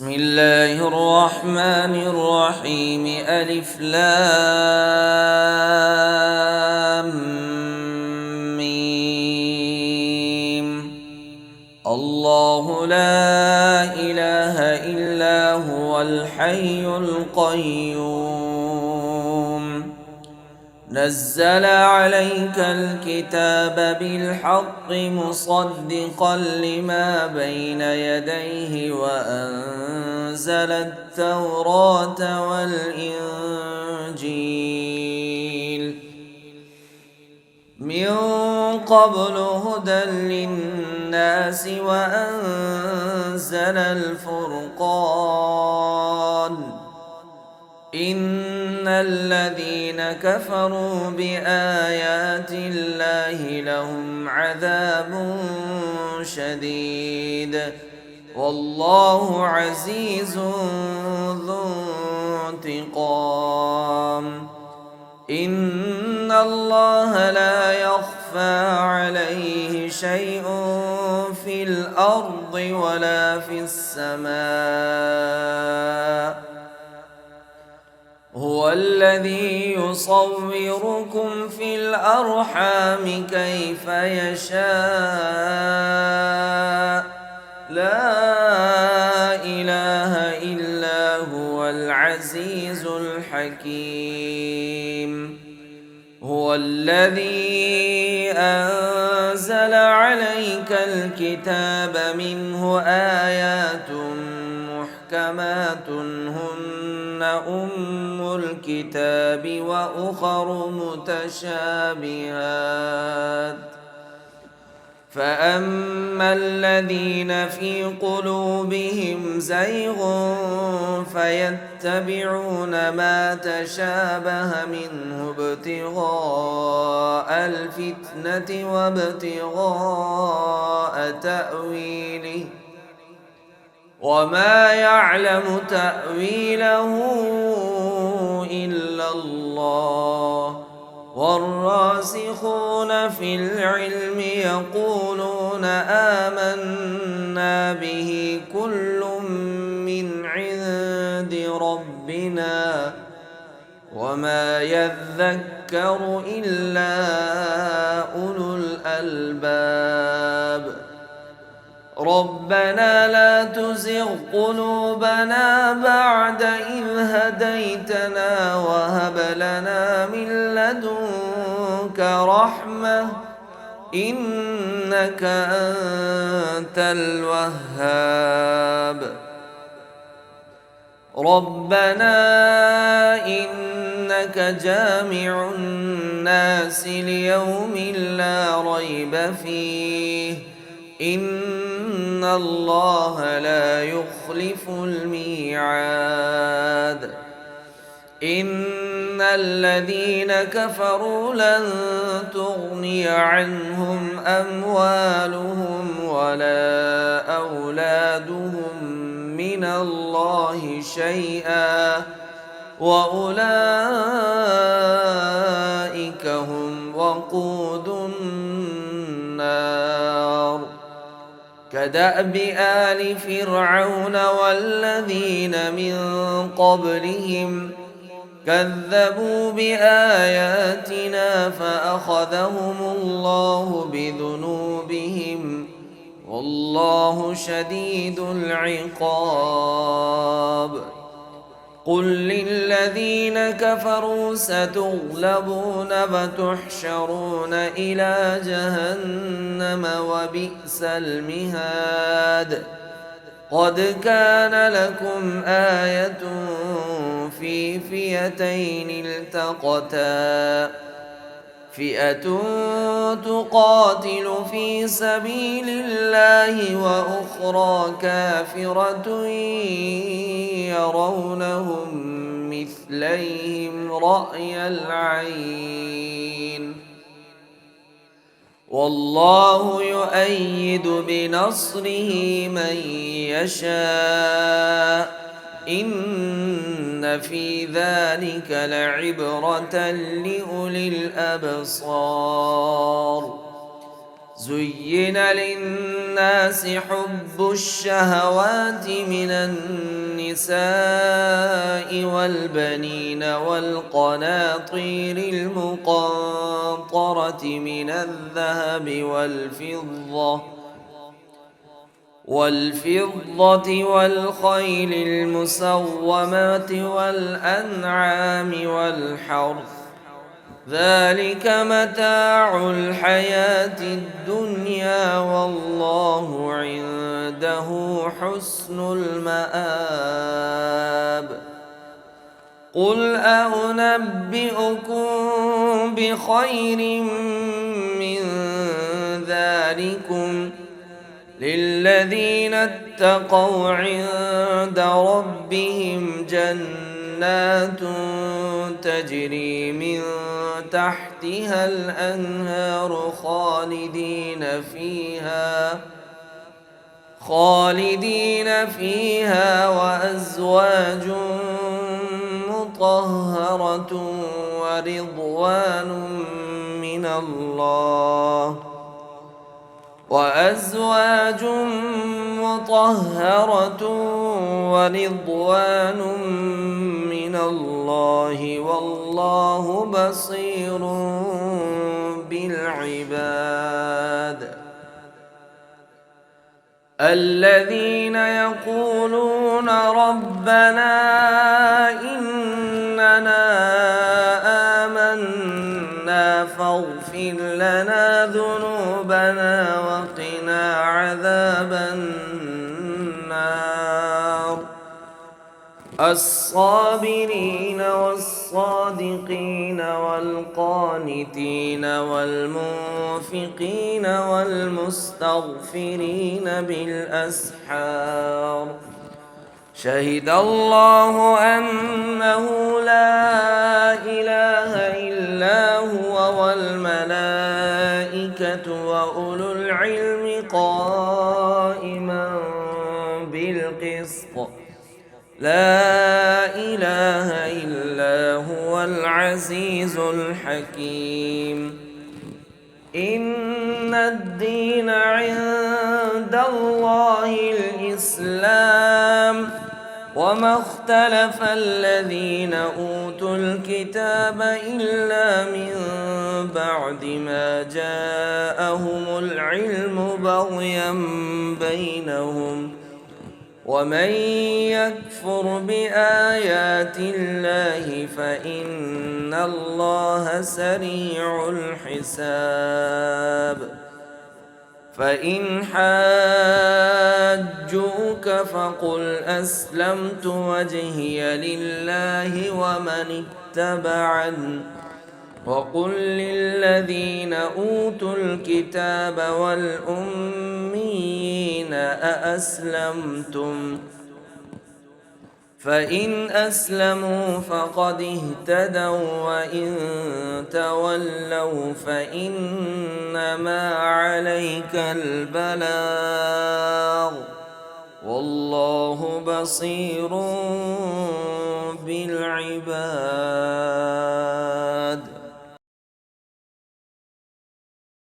بسم الله الرحمن الرحيم ألف لام ميم الله لا إله إلا هو الحي القيوم نزل عليك الكتاب بالحق مصدقا لما بين يديه وأنزل التوراة والإنجيل من قبل هدى للناس وأنزل الفرقان إن الذين كفروا بآيات الله لهم عذاب شديد والله عزيز ذو انتقام إن الله لا يخفى عليه شيء في الأرض ولا في السماء هو الذي يصوركم في الأرحام كيف يشاء لا إله إلا هو العزيز الحكيم هو الذي أنزل عليك الكتاب منه آيات محكمات هن أم الكتاب وأخر متشابهات فأما الذين في قلوبهم زيغ فيتبعون ما تشابه منه ابتغاء الفتنة وابتغاء تأويله وما يعلم تأويله إلا الله والراسخون في العلم يقولون آمنا به كل من عند ربنا وما يذكر إلا أولو الألباب ربنا لا تزغ قلوبنا بعد إذ هديتنا وهب لنا من لدنك رحمة إنك أنت الوهاب ربنا إنك جامع الناس ليوم لا ريب فيه إن الله لا يخلف الميعاد إن الذين كفروا لن تغني عنهم أموالهم ولا أولادهم من الله شيئا وأولئك هم وقود النار كدأب آل فرعون والذين من قبلهم كذبوا بآياتنا فأخذهم الله بذنوبهم والله شديد العقاب قل للذين كفروا ستغلبون وتحشرون إلى جهنم وبئس المهاد قد كان لكم آية في فئتين التقتا فئة تقاتل في سبيل الله وأخرى كافرة يرونهم مثليهم رأي العين والله يؤيد بنصره من يشاء إن في ذلك لعبرة لأولي الأبصار زين للناس الناس حب الشهوات من النساء والبنين والقناطير المقنطرة من الذهب والفضة والخيل المسومة والأنعام والحرث، ذلك متاع الحياة الدنيا والله عنده حسن المآب. قل أنبئكم بخير من ذلكم للذين اتقوا عند ربهم جنات تجري من تحتها الأنهار خالدين فيها وأزواج مطهرة ورضوان من الله والله بصير بالعباد. الذين يقولون ربنا إننا آمنا فاغفر لنا ذنوبنا وقنا عذاب النار. الصابرين والصادقين والقانتين والمنفقين والمستغفرين بالأسحار. شهد الله أنه لا إله إلا هو والملائكة وأولو العلم قائما بالقسط، لا إله إلا هو العزيز الحكيم. إن الدين عند الله الإسلام، وما اختلف الذين أوتوا الكتاب إلا من بعد ما جاءهم العلم بغيا بينهم، ومن يكفر بآيات الله فإن الله سريع الحساب. فإن حاجوك فقل أسلمت وجهي لله ومن اتبعني، وقل للذين أوتوا الكتاب والأميين أأسلمتم؟ فإن أسلموا فقد اهتدوا، وإن تولوا فإنما عليك البلاغ، والله بصير بالعباد.